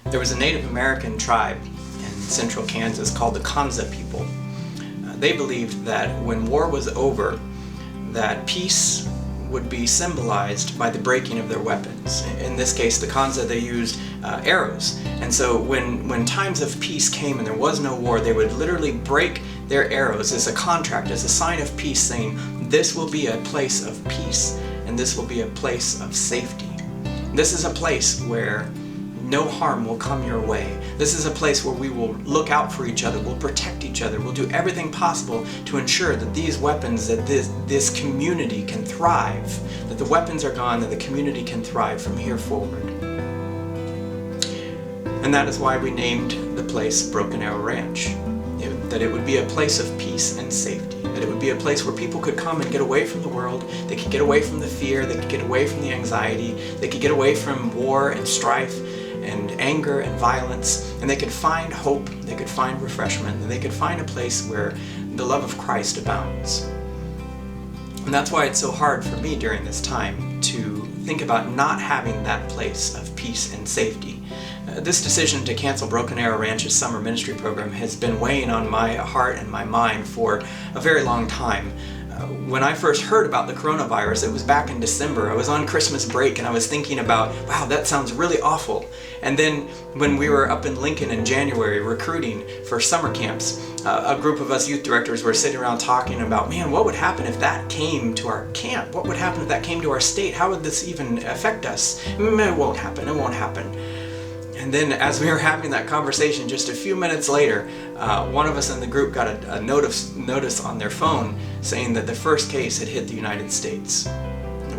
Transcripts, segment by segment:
There was a Native American tribe in central Kansas called the Kanza people. They believed that when war was over, that peace would be symbolized by the breaking of their weapons. In this case, the Kanza, they used arrows. And so when times of peace came and there was no war, they would literally break their arrows as a contract, as a sign of peace, saying, this will be a place of peace and this will be a place of safety. This is a place where no harm will come your way. This is a place where we will look out for each other, we'll protect each other, we'll do everything possible to ensure that these weapons, that this community can thrive, that the weapons are gone, that the community can thrive from here forward. And that is why we named the place Broken Arrow Ranch. That it would be a place of peace and safety. That it would be a place where people could come and get away from the world, they could get away from the fear, they could get away from the anxiety, they could get away from war and strife and anger and violence, and they could find hope, they could find refreshment, and they could find a place where the love of Christ abounds. And that's why it's so hard for me during this time to think about not having that place of peace and safety. This decision to cancel Broken Arrow Ranch's summer ministry program has been weighing on my heart and my mind for a very long time. When I first heard about the coronavirus, it was back in December. I was on Christmas break and I was thinking about, wow, that sounds really awful. And then when we were up in Lincoln in January recruiting for summer camps, a group of us youth directors were sitting around talking about, man, what would happen if that came to our camp? What would happen if that came to our state? How would this even affect us? It won't happen, it won't happen. And then as we were having that conversation, just a few minutes later, one of us in the group got a notice on their phone saying that the first case had hit the United States.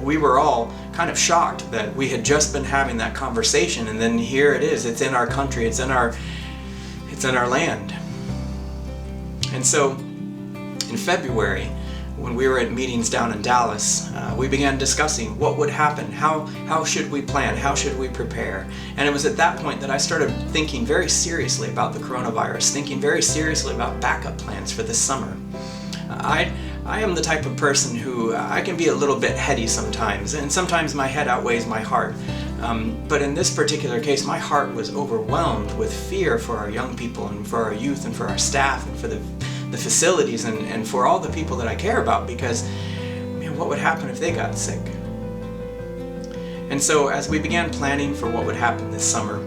We were all kind of shocked that we had just been having that conversation, and then here it is. It's in our country. It's in our land. And so in February, when we were at meetings down in Dallas, we began discussing what would happen, how should we plan, how should we prepare. And it was at that point that I started thinking very seriously about the coronavirus, thinking very seriously about backup plans for this summer. I am the type of person who I can be a little bit heady sometimes, and sometimes my head outweighs my heart. But in this particular case, my heart was overwhelmed with fear for our young people and for our youth and for our staff and for the facilities and for all the people that I care about, because man, what would happen if they got sick? And so as we began planning for what would happen this summer,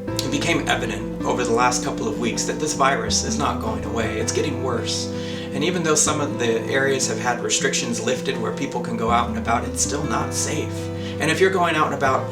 it became evident over the last couple of weeks that this virus is not going away. It's getting worse. And even though some of the areas have had restrictions lifted where people can go out and about, it's still not safe. And if you're going out and about,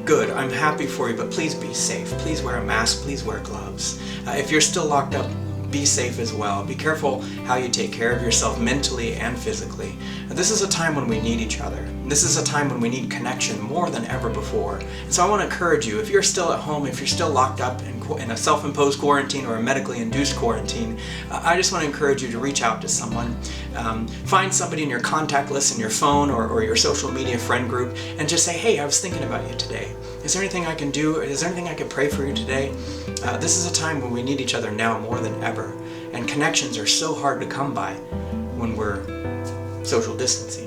good, I'm happy for you, but please be safe. Please wear a mask, please wear gloves. If you're still locked up, be safe as well. Be careful how you take care of yourself mentally and physically. This is a time when we need each other. This is a time when we need connection more than ever before. And so I want to encourage you, if you're still at home, if you're still locked up in a self-imposed quarantine or a medically induced quarantine, I just want to encourage you to reach out to someone. Find somebody in your contact list in your phone or your social media friend group and just say, hey, I was thinking about you today. Is there anything I can do? Is there anything I can pray for you today? This is a time when we need each other now more than ever. And connections are so hard to come by when we're social distancing.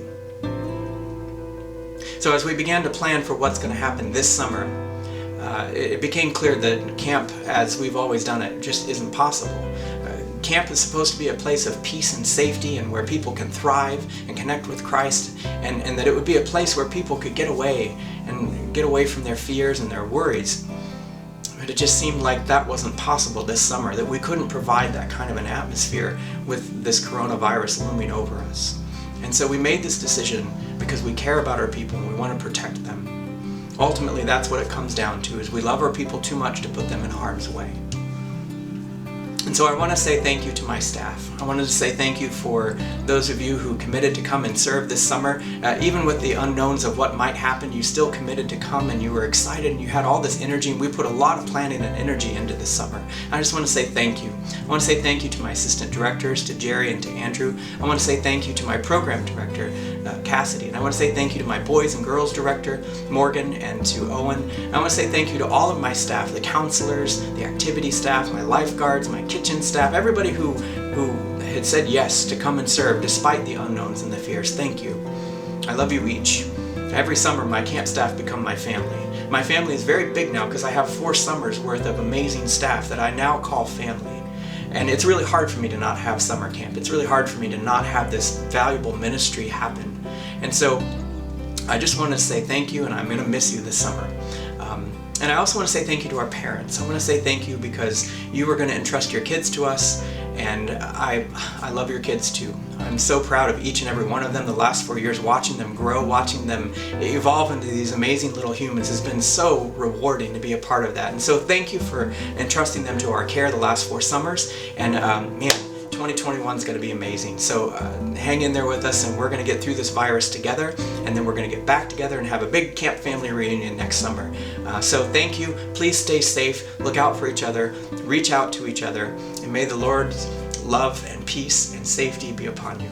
So as we began to plan for what's going to happen this summer, it became clear that camp, as we've always done it, just isn't possible. Camp is supposed to be a place of peace and safety and where people can thrive and connect with Christ, and that it would be a place where people could get away from their fears and their worries. But it just seemed like that wasn't possible this summer, that we couldn't provide that kind of an atmosphere with this coronavirus looming over us. And so we made this decision because we care about our people and we want to protect them. Ultimately, that's what it comes down to, is we love our people too much to put them in harm's way. And so I want to say thank you to my staff. I wanted to say thank you for those of you who committed to come and serve this summer. Even with the unknowns of what might happen, you still committed to come and you were excited and you had all this energy, and we put a lot of planning and energy into this summer. I just want to say thank you. I want to say thank you to my assistant directors, to Jerry and to Andrew. I want to say thank you to my program director, Cassidy. And I want to say thank you to my boys and girls director, Morgan, and to Owen. And I want to say thank you to all of my staff, the counselors, the activity staff, my lifeguards, my kitchen staff, everybody who had said yes to come and serve despite the unknowns and the fears. Thank you. I love you each. Every summer my camp staff become my family. My family is very big now because I have 4 summers worth of amazing staff that I now call family. And it's really hard for me to not have summer camp. It's really hard for me to not have this valuable ministry happen. And so I just want to say thank you, and I'm going to miss you this summer. And I also want to say thank you to our parents. I want to say thank you because you are going to entrust your kids to us, and I love your kids too. I'm so proud of each and every one of them. The last 4 years, watching them grow, watching them evolve into these amazing little humans has been so rewarding to be a part of that. And so thank you for entrusting them to our care the last 4 summers. And man, 2021 is going to be amazing. So hang in there with us, and we're going to get through this virus together, and then we're going to get back together and have a big camp family reunion next summer. So thank you. Please stay safe. Look out for each other. Reach out to each other. And may the Lord's love and peace and safety be upon you.